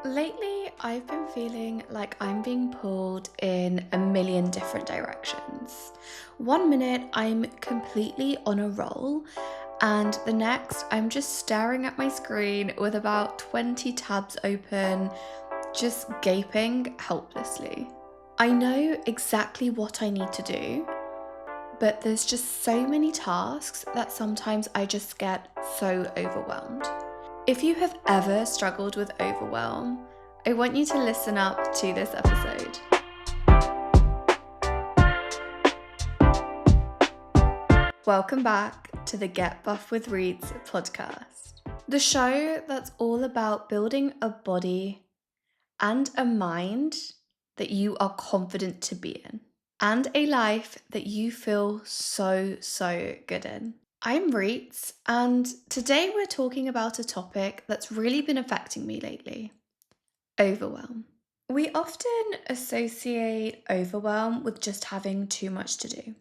Lately, I've been feeling like I'm being pulled in a million different directions. One minute, I'm completely on a roll, and the next, I'm just staring at my screen with about 20 tabs open, just gaping helplessly. I know exactly what I need to do, but there's just so many tasks that sometimes I just get so overwhelmed. If you have ever struggled with overwhelm, I want you to listen up to this episode. Welcome back to the Get Buff with Reads podcast, the show that's all about building a body and a mind that you are confident to be in, and a life that you feel so good in. I'm Reets, and today we're talking about a topic that's really been affecting me lately: overwhelm. We often associate overwhelm with just having too much to do,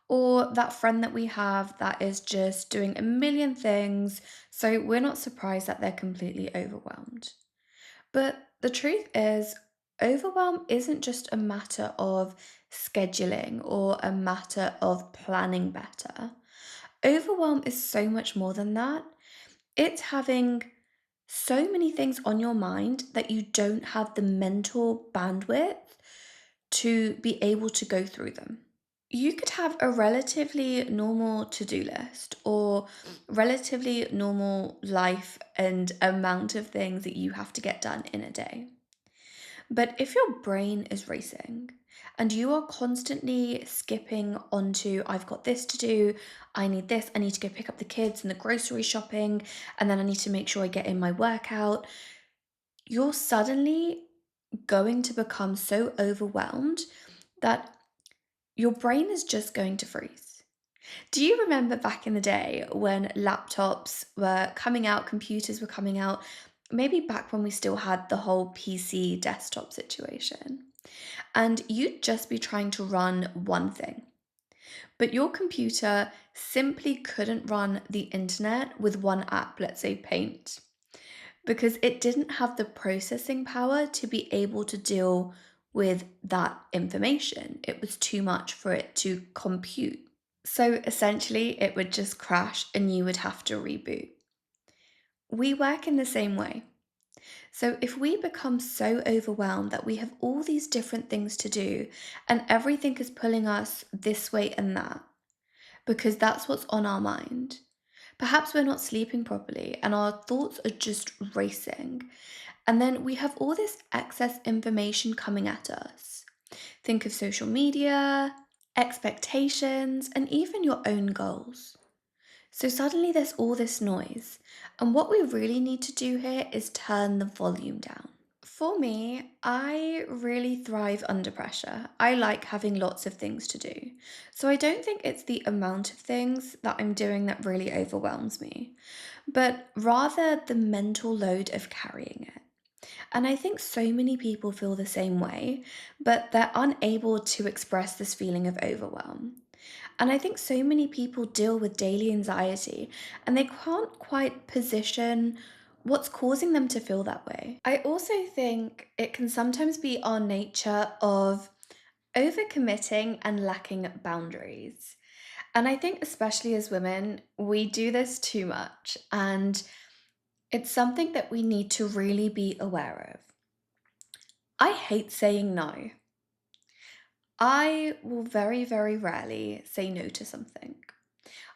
or that friend that we have that is just doing a million things, so we're not surprised that they're completely overwhelmed. But the truth is, overwhelm isn't just a matter of scheduling or a matter of planning better. Overwhelm is so much more than that. It's having so many things on your mind that you don't have the mental bandwidth to be able to go through them. You could have a relatively normal to do list or relatively normal life and amount of things that you have to get done in a day. But if your brain is racing and you are constantly skipping onto, I've got this to do, I need this, I need to go pick up the kids and the grocery shopping, and then I need to make sure I get in my workout, you're suddenly going to become so overwhelmed that your brain is just going to freeze. Do you remember back in the day when laptops were coming out, computers were coming out, maybe back when we still had the whole PC desktop situation? And you'd just be trying to run one thing, but your computer simply couldn't run the internet with one app, let's say Paint, because it didn't have the processing power to be able to deal with that information. It was too much for it to compute. So essentially, it would just crash and you would have to reboot. We work in the same way. So if we become so overwhelmed that we have all these different things to do and everything is pulling us this way and that, because that's what's on our mind. Perhaps we're not sleeping properly and our thoughts are just racing. And then we have all this excess information coming at us. Think of social media, expectations, and even your own goals. So suddenly there's all this noise. And what we really need to do here is turn the volume down. For me, I really thrive under pressure. I like having lots of things to do. So I don't think it's the amount of things that I'm doing that really overwhelms me, but rather the mental load of carrying it. And I think so many people feel the same way, but they're unable to express this feeling of overwhelm. And I think so many people deal with daily anxiety and they can't quite position what's causing them to feel that way. I also think it can sometimes be our nature of overcommitting and lacking boundaries. And I think, especially as women, we do this too much. And it's something that we need to really be aware of. I hate saying no. I will very rarely say no to something.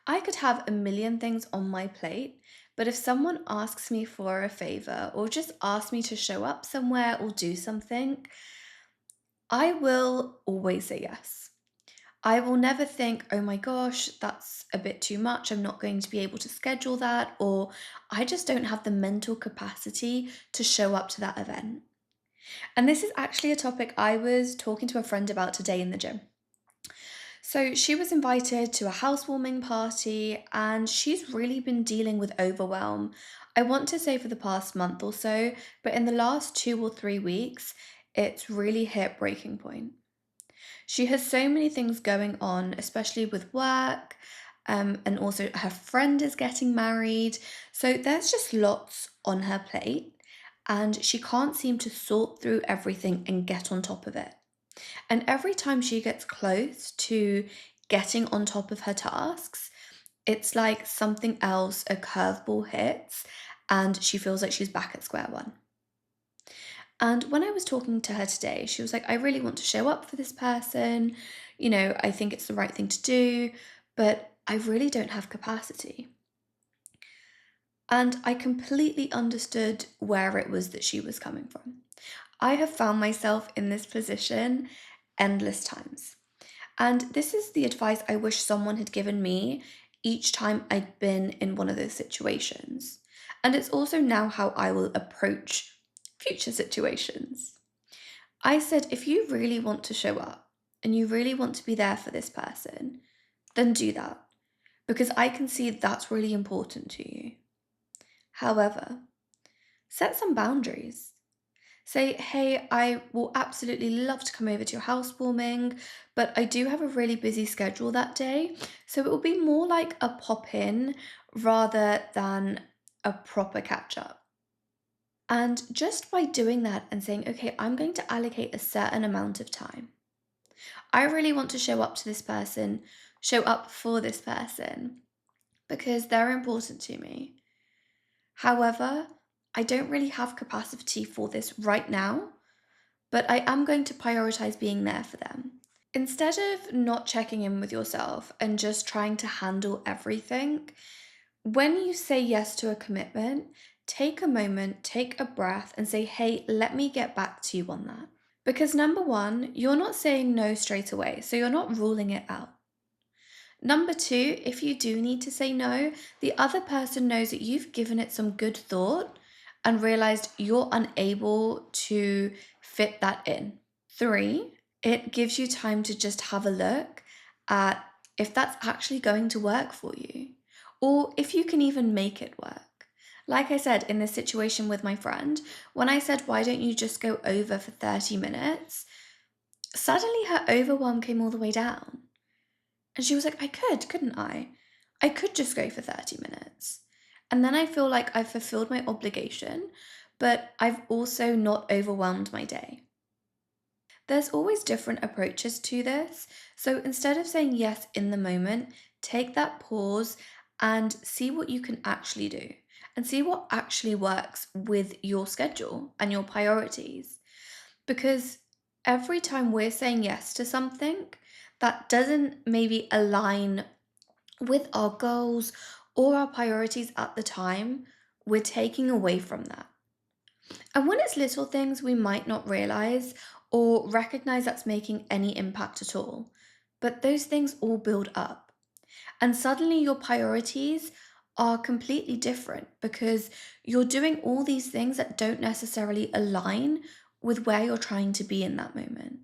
I could have a million things on my plate, but if someone asks me for a favor or just asks me to show up somewhere or do something, I will always say yes. I will never think, oh my gosh, that's a bit too much. I'm not going to be able to schedule that, or I just don't have the mental capacity to show up to that event. And this is actually a topic I was talking to a friend about today in the gym. So she was invited to a housewarming party and she's really been dealing with overwhelm. I want to say for the past month or so, but in the last 2 or 3 weeks, it's really hit breaking point. She has so many things going on, especially with work, and also her friend is getting married. So there's just lots on her plate. and she can't seem to sort through everything and get on top of it. And every time she gets close to getting on top of her tasks, it's like something else, a curveball hits, and she feels like she's back at square one. And when I was talking to her today, she was like, I really want to show up for this person. I think it's the right thing to do, but I really don't have capacity. And I completely understood where it was that she was coming from. I have found myself in this position endless times. And this is the advice I wish someone had given me each time I'd been in one of those situations. And it's also now how I will approach future situations. I said, if you really want to show up and you really want to be there for this person, then do that, because I can see that's really important to you. However, set some boundaries. Say, hey, I will absolutely love to come over to your housewarming, but I do have a really busy schedule that day. So it will be more like a pop in rather than a proper catch up. And just by doing that and saying, okay, I'm going to allocate a certain amount of time. I really want to show up to this person, show up for this person because they're important to me. However, I don't really have capacity for this right now, but I am going to prioritize being there for them. Instead of not checking in with yourself and just trying to handle everything, when you say yes to a commitment, take a moment, take a breath, and say, hey, let me get back to you on that. Because number one, you're not saying no straight away, so you're not ruling it out. Number two, if you do need to say no, the other person knows that you've given it some good thought and realized you're unable to fit that in. Three, it gives you time to just have a look at if that's actually going to work for you, or if you can even make it work. Like I said, in this situation with my friend, when I said, why don't you just go over for 30 minutes? Suddenly her overwhelm came all the way down. And she was like, couldn't I? I could just go for 30 minutes. And then I feel like I've fulfilled my obligation, but I've also not overwhelmed my day. There's always different approaches to this. So instead of saying yes in the moment, take that pause and see what you can actually do and see what actually works with your schedule and your priorities. Because every time we're saying yes to something that doesn't maybe align with our goals or our priorities at the time, we're taking away from that. And when it's little things, we might not realize or recognize that's making any impact at all. But those things all build up. And suddenly your priorities are completely different because you're doing all these things that don't necessarily align with where you're trying to be in that moment.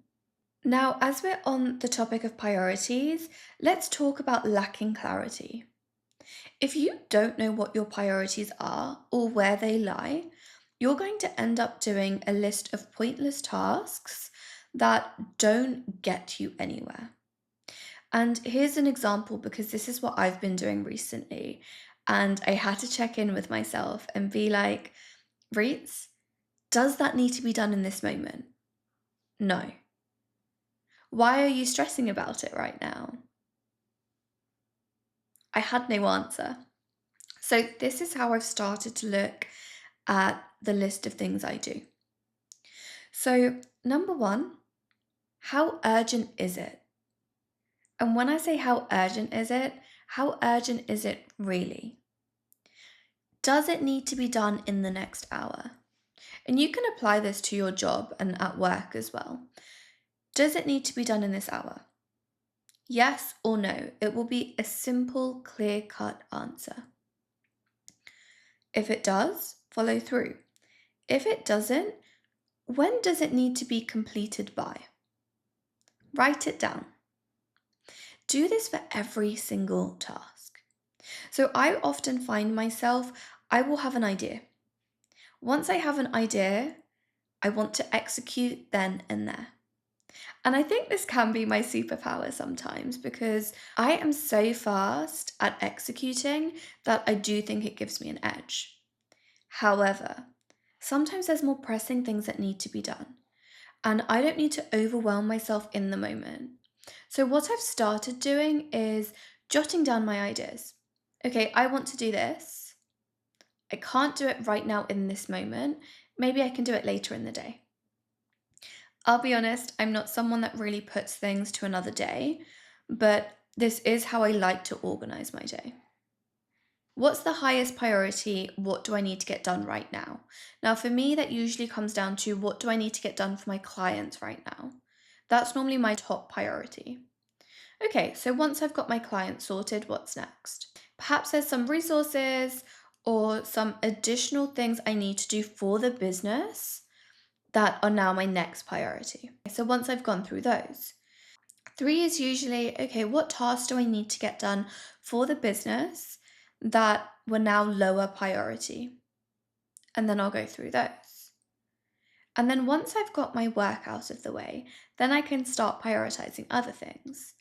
Now, as we're on the topic of priorities, let's talk about lacking clarity. If you don't know what your priorities are or where they lie, you're going to end up doing a list of pointless tasks that don't get you anywhere. And here's an example because this is what I've been doing recently. And I had to check in with myself and be like, Reets, does that need to be done in this moment? No. Why are you stressing about it right now? I had no answer. So this is how I've started to look at the list of things I do. So number one, how urgent is it? And when I say how urgent is it really? Does it need to be done in the next hour? And you can apply this to your job and at work as well. Does it need to be done in this hour? Yes or no? It will be a simple, clear-cut answer. If it does, follow through. If it doesn't, when does it need to be completed by? Write it down. Do this for every single task. So I often find myself, I will have an idea. Once I have an idea, I want to execute then and there. And I think this can be my superpower sometimes because I am so fast at executing that I do think it gives me an edge. However, Sometimes there's more pressing things that need to be done, and I don't need to overwhelm myself in the moment. So, what I've started doing is jotting down my ideas. Okay, I want to do this. I can't do it right now in this moment. Maybe I can do it later in the day. I'll be honest, I'm not someone that really puts things to another day, but this is how I like to organize my day. What's the highest priority? What do I need to get done right now? Now, for me, that usually comes down to what do I need to get done for my clients right now? That's normally my top priority. Okay, so once I've got my client sorted, what's next? Perhaps there's some resources or some additional things I need to do for the business that are now my next priority. So once I've gone through those, three is usually, okay, what tasks do I need to get done for the business that were now lower priority? And then I'll go through those. And then once I've got my work out of the way, then I can start prioritizing other things.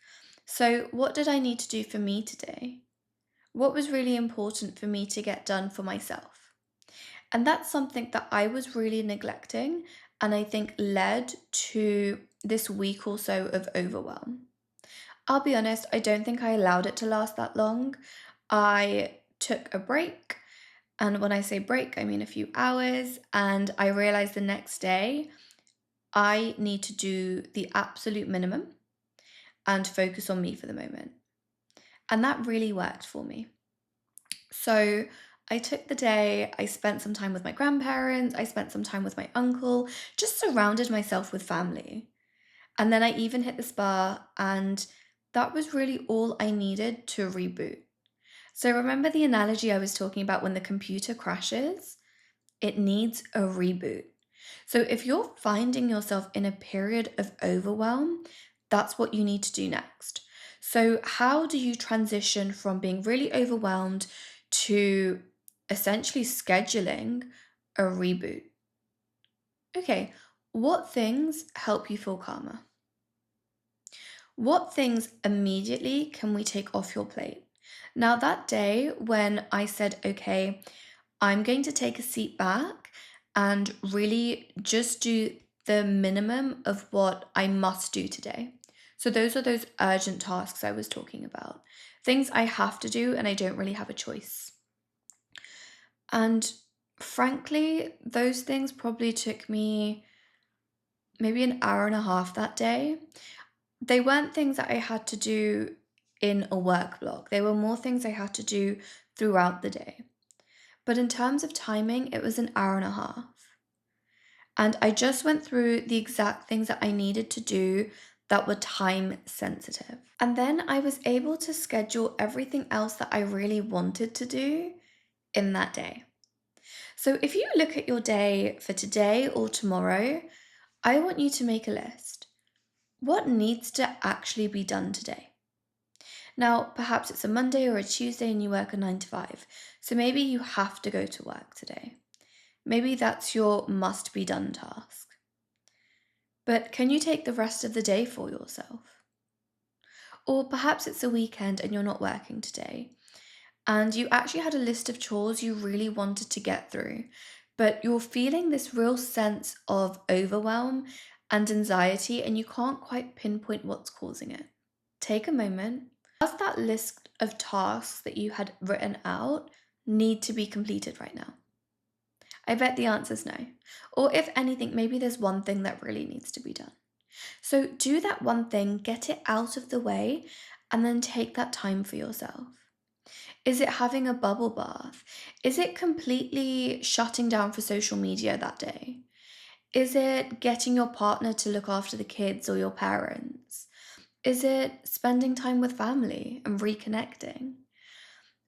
So, what did I need to do for me today? What was really important for me to get done for myself? And that's something that I was really neglecting, and I think led to this week or so of overwhelm. I'll be honest, I don't think I allowed it to last that long. I took a break, and when I say break, I mean a few hours, and I realized the next day I need to do the absolute minimum and focus on me for the moment. And that really worked for me. So I took the day, I spent some time with my grandparents, I spent some time with my uncle, just surrounded myself with family. And then I even hit the spa, and that was really all I needed to reboot. So remember the analogy I was talking about when the computer crashes? It needs a reboot. So if you're finding yourself in a period of overwhelm, that's what you need to do next. So, how do you transition from being really overwhelmed to essentially scheduling a reboot? Okay, what things help you feel calmer? What things immediately can we take off your plate? Now, that day when I said, okay, I'm going to take a seat back and really just do the minimum of what I must do today. So, those are those urgent tasks I was talking about, things I have to do and I don't really have a choice. And frankly, those things probably took me maybe an hour and a half that day. They weren't things that I had to do in a work block, they were more things I had to do throughout the day. But in terms of timing, it was an hour and a half. And I just went through the exact things that I needed to do that were time sensitive. And then I was able to schedule everything else that I really wanted to do in that day. So if you look at your day for today or tomorrow, I want you to make a list. What needs to actually be done today? Now, perhaps it's a Monday or a Tuesday and you work a 9 to 5. So maybe you have to go to work today. Maybe that's your must be done task. But can you take the rest of the day for yourself? Or perhaps it's a weekend and you're not working today, and you actually had a list of chores you really wanted to get through, but you're feeling this real sense of overwhelm and anxiety, and you can't quite pinpoint what's causing it. Take a moment. Does that list of tasks that you had written out need to be completed right now? I bet the answer is no. Or if anything, maybe there's one thing that really needs to be done. So do that one thing, get it out of the way, and then take that time for yourself. Is it having a bubble bath? Is it completely shutting down for social media that day? Is it getting your partner to look after the kids or your parents? Is it spending time with family and reconnecting?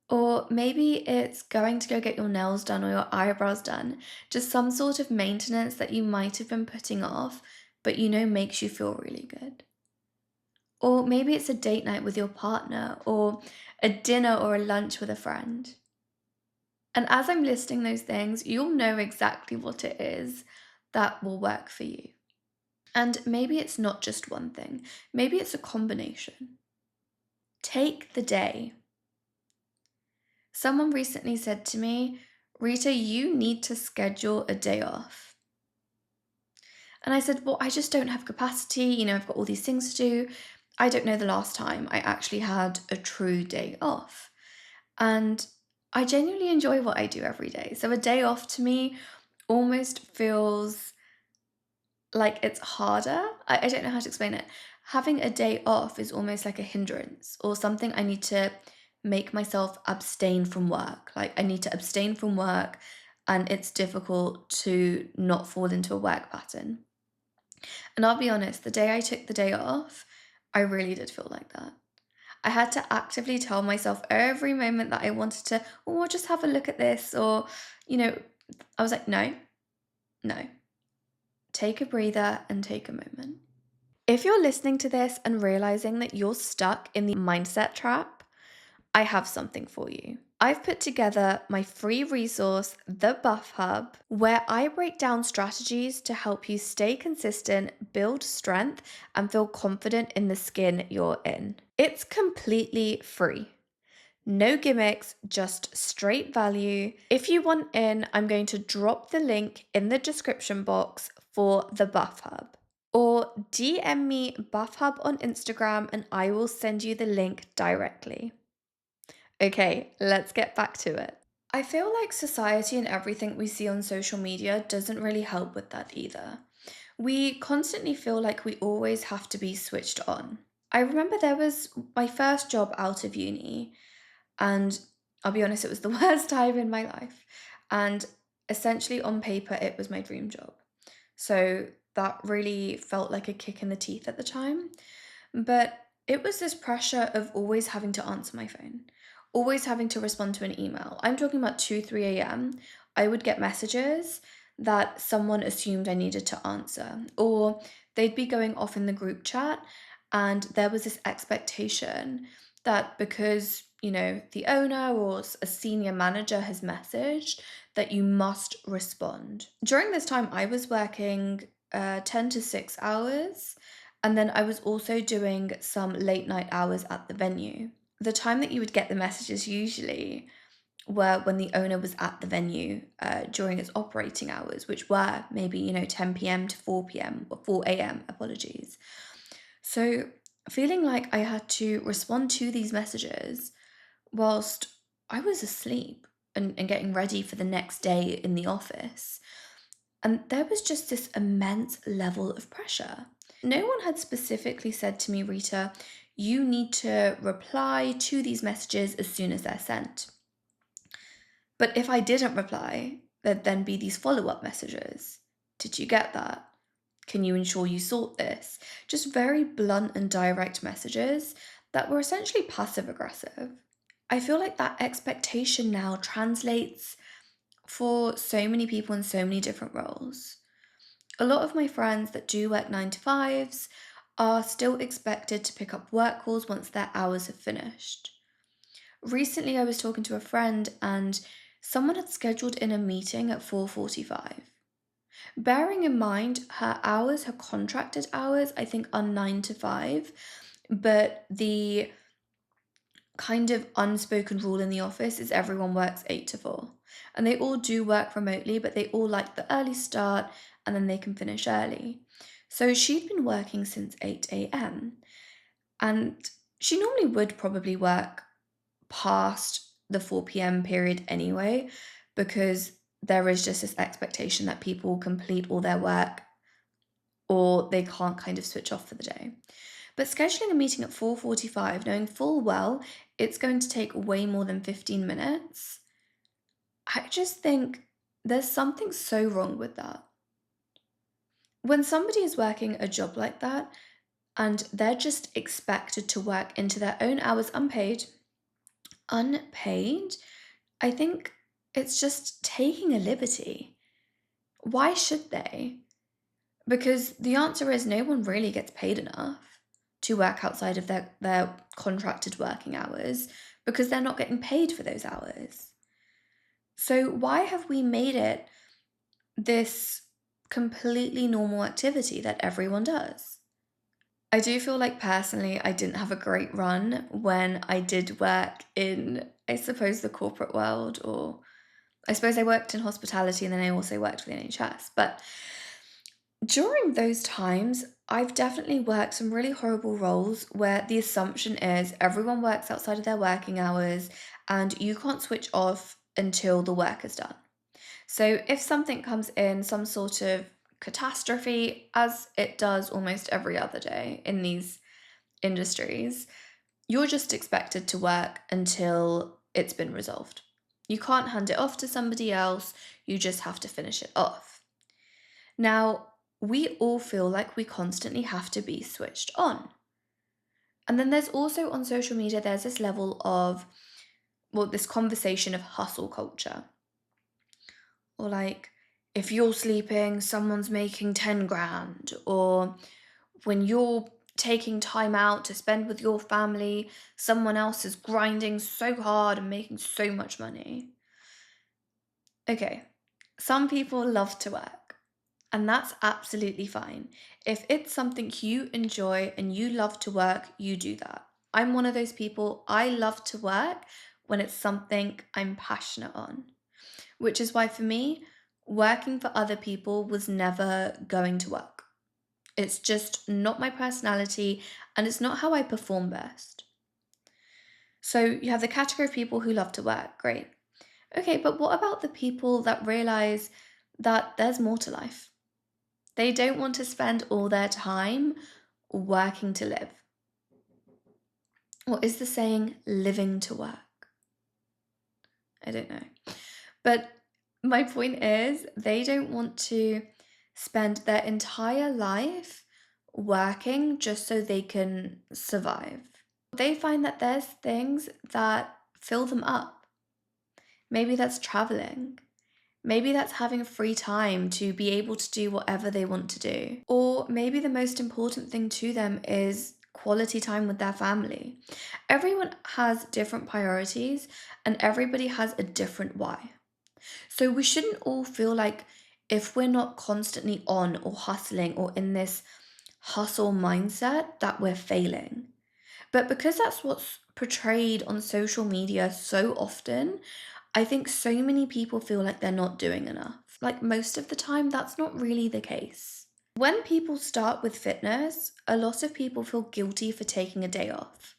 Or maybe it's going to go get your nails done or your eyebrows done, just some sort of maintenance that you might have been putting off, but you know makes you feel really good. Or maybe it's a date night with your partner, or a dinner or a lunch with a friend. And as I'm listing those things, you'll know exactly what it is that will work for you. And maybe it's not just one thing, maybe it's a combination. Take the day. Someone recently said to me, Rita, you need to schedule a day off. And I said, well, I just don't have capacity. I've got all these things to do. I don't know the last time I actually had a true day off. And I genuinely enjoy what I do every day. So a day off to me almost feels like it's harder. I don't know how to explain it. Having a day off is almost like a hindrance or something I need to make myself abstain from work. Like I need to abstain from work, and it's difficult to not fall into a work pattern. And I'll be honest, the day I took the day off, I really did feel like that. I had to actively tell myself every moment that I wanted to, oh, I'll just have a look at this, or, I was like, no, no, take a breather and take a moment. If you're listening to this and realizing that you're stuck in the mindset trap, I have something for you. I've put together my free resource, The Buff Hub, where I break down strategies to help you stay consistent, build strength, and feel confident in the skin you're in. It's completely free. No gimmicks, just straight value. If you want in, I'm going to drop the link in the description box for the Buff Hub. Or DM me Buff Hub on Instagram and I will send you the link directly. Okay, let's get back to it. I feel like society and everything we see on social media doesn't really help with that either. We constantly feel like we always have to be switched on. I remember there was my first job out of uni, and I'll be honest, it was the worst time in my life. And essentially, on paper, it was my dream job. So that really felt like a kick in the teeth at the time. But it was this pressure of always having to answer my phone, always having to respond to an email. I'm talking about 2, 3 a.m. I would get messages that someone assumed I needed to answer, or they'd be going off in the group chat, and there was this expectation that because, the owner or a senior manager has messaged, that you must respond. During this time, I was working 10 to 6 hours, and then I was also doing some late night hours at the venue. The time that you would get the messages usually were when the owner was at the venue during its operating hours, which were maybe, 10 p.m. to 4 p.m. or 4 a.m. apologies. So feeling like I had to respond to these messages whilst I was asleep and getting ready for the next day in the office. And there was just this immense level of pressure. No one had specifically said to me, Rita, you need to reply to these messages as soon as they're sent. But if I didn't reply, there'd then be these follow-up messages. Did you get that? Can you ensure you sort this? Just very blunt and direct messages that were essentially passive aggressive. I feel like that expectation now translates for so many people in so many different roles. A lot of my friends that do work 9 to 5s are still expected to pick up work calls once their hours have finished. Recently, I was talking to a friend and someone had scheduled in a meeting at 4:45. Bearing in mind her hours, her contracted hours, I think are 9 to 5, but the kind of unspoken rule in the office is everyone works 8 to 4. And they all do work remotely, but they all like the early start and then they can finish early. So she'd been working since 8 a.m. and she normally would probably work past the 4 p.m. period anyway, because there is just this expectation that people complete all their work or they can't kind of switch off for the day. But scheduling a meeting at 4:45, knowing full well it's going to take way more than 15 minutes, I just think there's something so wrong with that. When somebody is working a job like that and they're just expected to work into their own hours unpaid, I think it's just taking a liberty. Why should they? Because the answer is no one really gets paid enough to work outside of their contracted working hours because they're not getting paid for those hours. So why have we made it this completely normal activity that everyone does? I do feel like personally I didn't have a great run when I did work in, I suppose, the corporate world or I suppose I worked in hospitality and then I also worked for the NHS. But during those times, I've definitely worked some really horrible roles where the assumption is everyone works outside of their working hours and you can't switch off until the work is done. So if something comes in, some sort of catastrophe, as it does almost every other day in these industries, you're just expected to work until it's been resolved. You can't hand it off to somebody else, you just have to finish it off. Now, we all feel like we constantly have to be switched on. And then there's also on social media, there's this level of, well, this conversation of hustle culture. Or like, if you're sleeping, someone's making 10 grand. Or when you're taking time out to spend with your family, someone else is grinding so hard and making so much money. Okay, some people love to work, and that's absolutely fine. If it's something you enjoy and you love to work, you do that. I'm one of those people, I love to work when it's something I'm passionate on, which is why for me, working for other people was never going to work. It's just not my personality and it's not how I perform best. So you have the category of people who love to work, great. Okay, but what about the people that realize that there's more to life? They don't want to spend all their time working to live. Or is the saying living to work? I don't know. But my point is, they don't want to spend their entire life working just so they can survive. They find that there's things that fill them up. Maybe that's traveling. Maybe that's having free time to be able to do whatever they want to do. Or maybe the most important thing to them is quality time with their family. Everyone has different priorities and everybody has a different why. So we shouldn't all feel like if we're not constantly on or hustling or in this hustle mindset that we're failing. But because that's what's portrayed on social media so often, I think so many people feel like they're not doing enough. Like most of the time, that's not really the case. When people start with fitness, a lot of people feel guilty for taking a day off.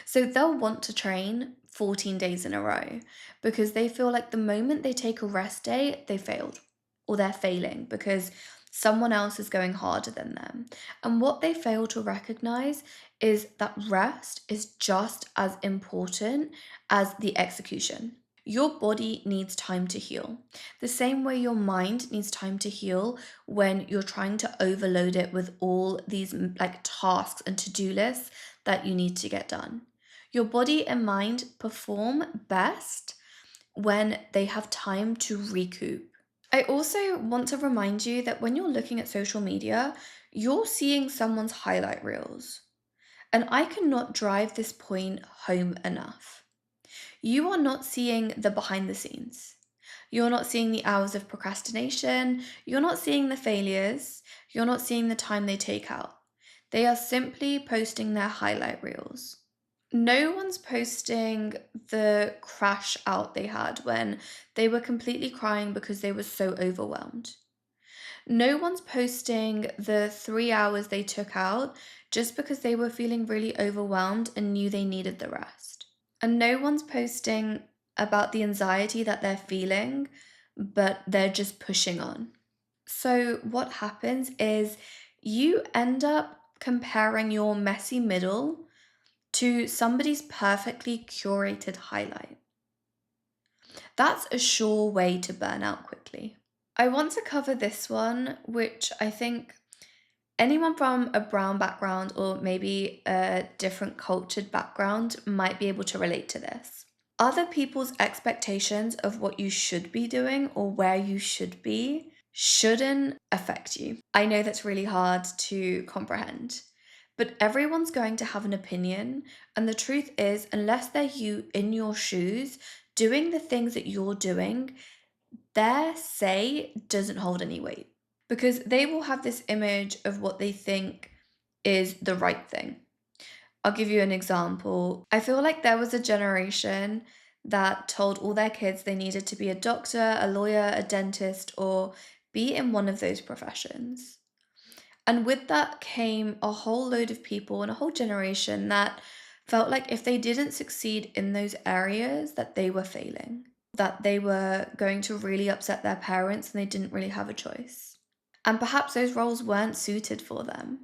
So they'll want to train 14 days in a row because they feel like the moment they take a rest day, they failed or they're failing because someone else is going harder than them. And what they fail to recognize is that rest is just as important as the execution. Your body needs time to heal. The same way your mind needs time to heal when you're trying to overload it with all these like tasks and to-do lists that you need to get done. Your body and mind perform best when they have time to recoup. I also want to remind you that when you're looking at social media, you're seeing someone's highlight reels. And I cannot drive this point home enough. You are not seeing the behind the scenes. You're not seeing the hours of procrastination. You're not seeing the failures. You're not seeing the time they take out. They are simply posting their highlight reels. No one's posting the crash out they had when they were completely crying because they were so overwhelmed. No one's posting the 3 hours they took out just because they were feeling really overwhelmed and knew they needed the rest. And no one's posting about the anxiety that they're feeling, but they're just pushing on. So, what happens is you end up comparing your messy middle to somebody's perfectly curated highlight. That's a sure way to burn out quickly. I want to cover this one, which I think anyone from a brown background or maybe a different cultured background might be able to relate to this. Other people's expectations of what you should be doing or where you should be shouldn't affect you. I know that's really hard to comprehend, but everyone's going to have an opinion. And the truth is, unless they're you in your shoes, doing the things that you're doing, their say doesn't hold any weight because they will have this image of what they think is the right thing. I'll give you an example. I feel like there was a generation that told all their kids they needed to be a doctor, a lawyer, a dentist, or be in one of those professions. And with that came a whole load of people and a whole generation that felt like if they didn't succeed in those areas, that they were failing, that they were going to really upset their parents and they didn't really have a choice. And perhaps those roles weren't suited for them.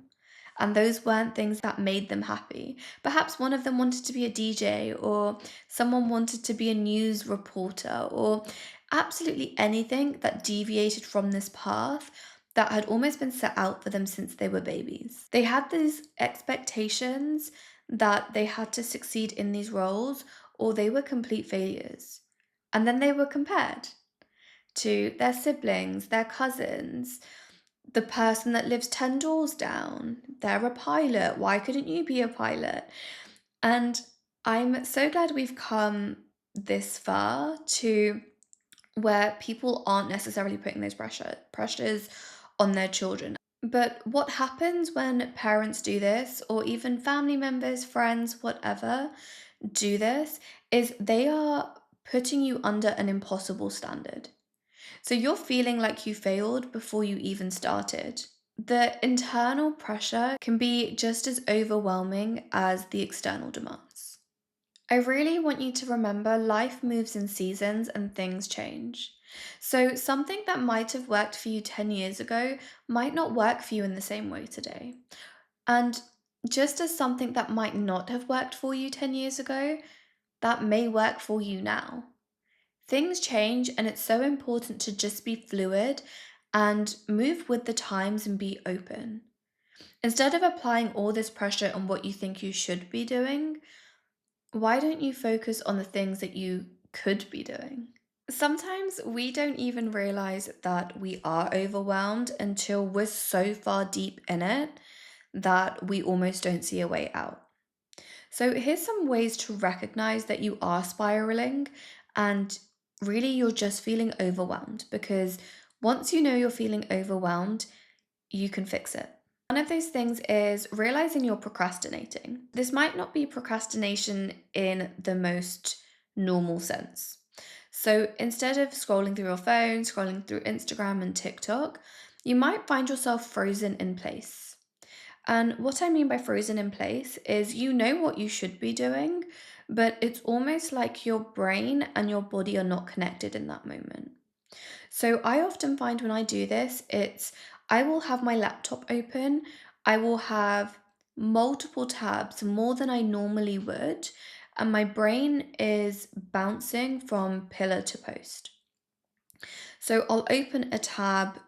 And those weren't things that made them happy. Perhaps one of them wanted to be a DJ, or someone wanted to be a news reporter, or absolutely anything that deviated from this path that had almost been set out for them since they were babies. They had these expectations that they had to succeed in these roles, or they were complete failures. And then they were compared to their siblings, their cousins, the person that lives 10 doors down. They're a pilot. Why couldn't you be a pilot? And I'm so glad we've come this far to where people aren't necessarily putting those pressures on their children. But what happens when parents do this, or even family members, friends, whatever, do this, is they are putting you under an impossible standard. So you're feeling like you failed before you even started. The internal pressure can be just as overwhelming as the external demands. I really want you to remember life moves in seasons and things change. So something that might have worked for you 10 years ago might not work for you in the same way today. And just as something that might not have worked for you 10 years ago, that may work for you now. Things change, and it's so important to just be fluid and move with the times and be open. Instead of applying all this pressure on what you think you should be doing, why don't you focus on the things that you could be doing? Sometimes we don't even realize that we are overwhelmed until we're so far deep in it that we almost don't see a way out. So, here's some ways to recognize that you are spiraling and really you're just feeling overwhelmed, because once you know you're feeling overwhelmed, you can fix it. One of those things is realizing you're procrastinating. This might not be procrastination in the most normal sense. So instead of scrolling through your phone, scrolling through Instagram and TikTok, you might find yourself frozen in place. And what I mean by frozen in place is you know what you should be doing, but it's almost like your brain and your body are not connected in that moment. So I often find when I do this, I will have my laptop open, I will have multiple tabs, more than I normally would, and my brain is bouncing from pillar to post. So I'll open a tab,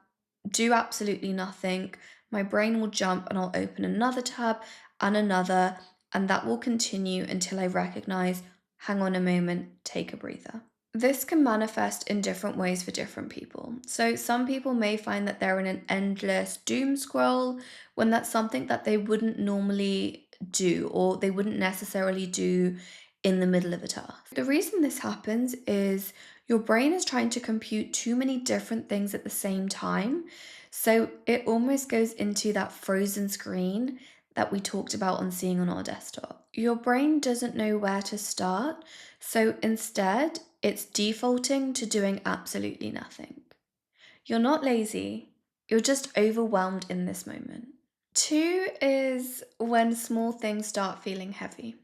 do absolutely nothing, my brain will jump and I'll open another tab and another, and that will continue until I recognize, hang on a moment, take a breather. This can manifest in different ways for different people. So some people may find that they're in an endless doom scroll when that's something that they wouldn't normally do, or they wouldn't necessarily do in the middle of a task. The reason this happens is your brain is trying to compute too many different things at the same time. So it almost goes into that frozen screen that we talked about on seeing on our desktop. Your brain doesn't know where to start, so instead, it's defaulting to doing absolutely nothing. You're not lazy, you're just overwhelmed in this moment. Two is when small things start feeling heavy.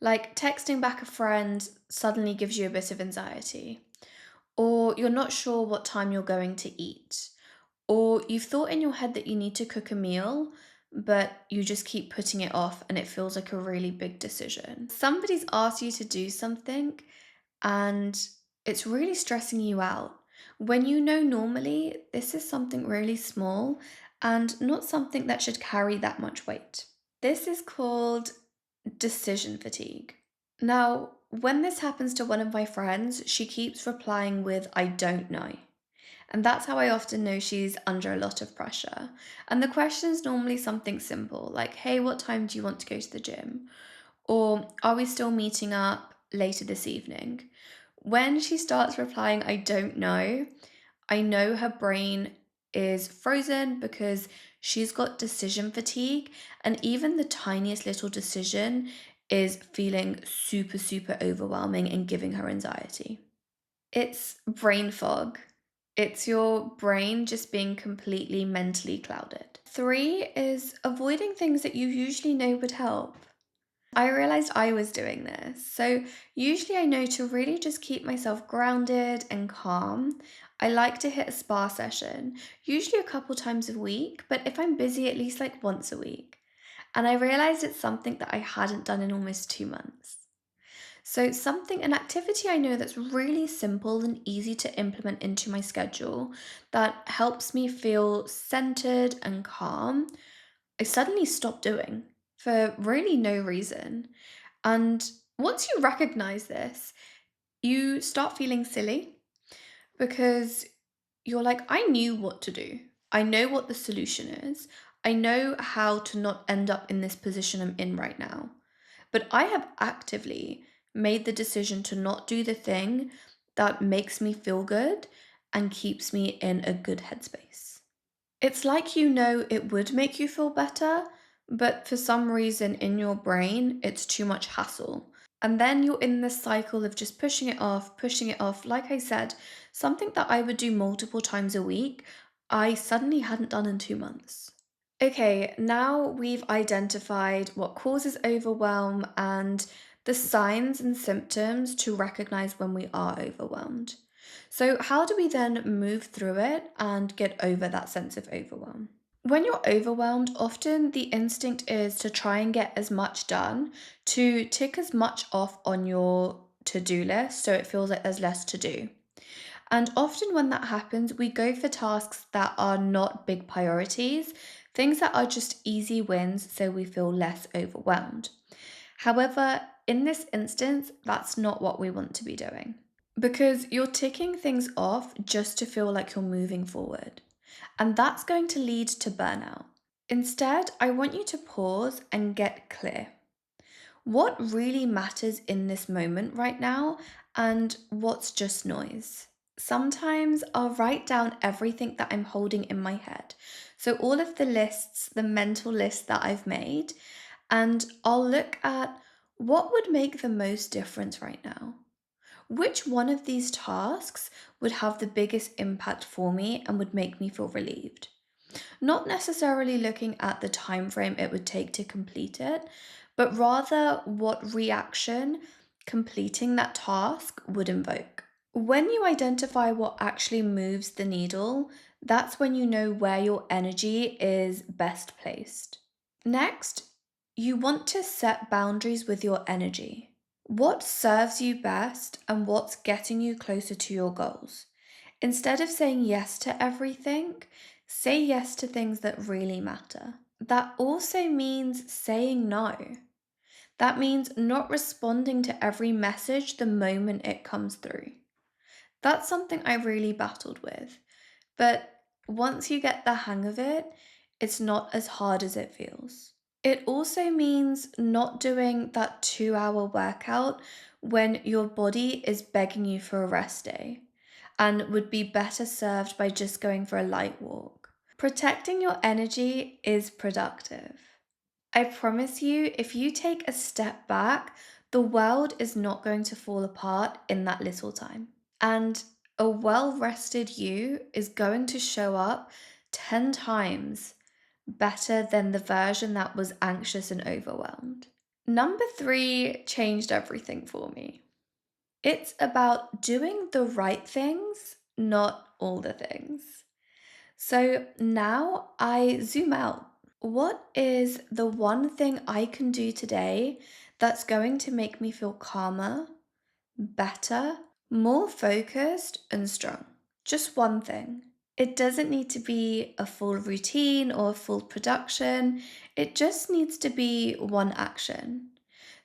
Like texting back a friend suddenly gives you a bit of anxiety, or you're not sure what time you're going to eat, or you've thought in your head that you need to cook a meal, but you just keep putting it off and it feels like a really big decision. Somebody's asked you to do something and it's really stressing you out. When you know normally this is something really small and not something that should carry that much weight. This is called decision fatigue. Now, when this happens to one of my friends, she keeps replying with, I don't know. And that's how I often know she's under a lot of pressure. And the question is normally something simple, like, hey, what time do you want to go to the gym? Or are we still meeting up later this evening? When she starts replying, I don't know, I know her brain is frozen because she's got decision fatigue. And even the tiniest little decision is feeling super, super overwhelming and giving her anxiety. It's brain fog. It's your brain just being completely mentally clouded. Three is avoiding things that you usually know would help. I realized I was doing this. So, usually I know to really just keep myself grounded and calm. I like to hit a spa session, usually a couple times a week, but if I'm busy, at least like once a week. And I realized it's something that I hadn't done in almost 2 months. So, an activity I know that's really simple and easy to implement into my schedule that helps me feel centered and calm, I suddenly stopped doing for really no reason. And once you recognize this, you start feeling silly because you're like, I knew what to do. I know what the solution is. I know how to not end up in this position I'm in right now. But I have actively made the decision to not do the thing that makes me feel good and keeps me in a good headspace. It's like you know it would make you feel better, but for some reason in your brain, it's too much hassle. And then you're in this cycle of just pushing it off, pushing it off. Like I said, something that I would do multiple times a week, I suddenly hadn't done in 2 months. Okay, now we've identified what causes overwhelm and the signs and symptoms to recognize when we are overwhelmed. So, how do we then move through it and get over that sense of overwhelm? When you're overwhelmed, often the instinct is to try and get as much done, to tick as much off on your to do list so it feels like there's less to do. And often, when that happens, we go for tasks that are not big priorities, things that are just easy wins so we feel less overwhelmed. However, in this instance, that's not what we want to be doing because you're ticking things off just to feel like you're moving forward. And that's going to lead to burnout. Instead, I want you to pause and get clear. What really matters in this moment right now, and what's just noise? Sometimes I'll write down everything that I'm holding in my head. So, all of the lists, the mental lists that I've made, and I'll look at what would make the most difference right now. Which one of these tasks would have the biggest impact for me and would make me feel relieved? Not necessarily looking at the time frame it would take to complete it, but rather what reaction completing that task would invoke. When you identify what actually moves the needle, that's when you know where your energy is best placed. Next, you want to set boundaries with your energy. What serves you best and what's getting you closer to your goals? Instead of saying yes to everything, say yes to things that really matter. That also means saying no. That means not responding to every message the moment it comes through. That's something I really battled with. But once you get the hang of it, it's not as hard as it feels. It also means not doing that 2 hour workout when your body is begging you for a rest day and would be better served by just going for a light walk. Protecting your energy is productive. I promise you, if you take a step back, the world is not going to fall apart in that little time. And a well rested you is going to show up 10 times better than the version that was anxious and overwhelmed. Number three changed everything for me. It's about doing the right things, not all the things. So now I zoom out. What is the one thing I can do today that's going to make me feel calmer, better, more focused, and strong? Just one thing. It doesn't need to be a full routine or a full production. It just needs to be one action.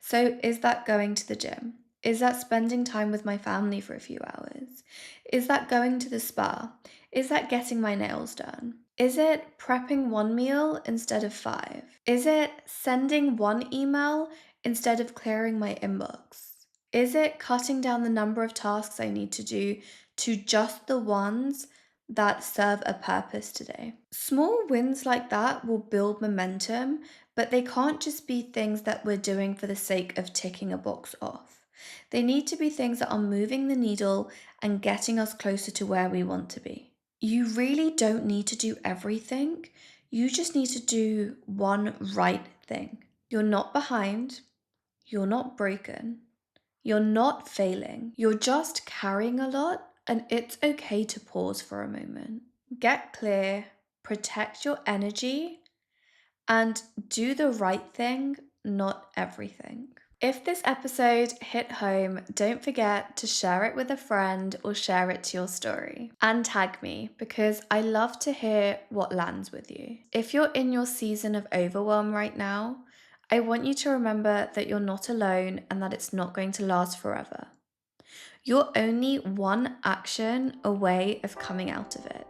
So, is that going to the gym? Is that spending time with my family for a few hours? Is that going to the spa? Is that getting my nails done? Is it prepping one meal instead of five? Is it sending one email instead of clearing my inbox? Is it cutting down the number of tasks I need to do to just the ones that serve a purpose today. Small wins like that will build momentum, but they can't just be things that we're doing for the sake of ticking a box off. They need to be things that are moving the needle and getting us closer to where we want to be. You really don't need to do everything. You just need to do one right thing. You're not behind. You're not broken. You're not failing. You're just carrying a lot, and it's okay to pause for a moment. Get clear, protect your energy, and do the right thing, not everything. If this episode hit home, don't forget to share it with a friend or share it to your story. And tag me, because I love to hear what lands with you. If you're in your season of overwhelm right now, I want you to remember that you're not alone and that it's not going to last forever. You're only one action away of coming out of it.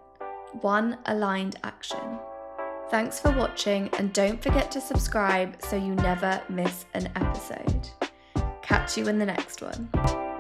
One aligned action. Thanks for watching, and don't forget to subscribe so you never miss an episode. Catch you in the next one.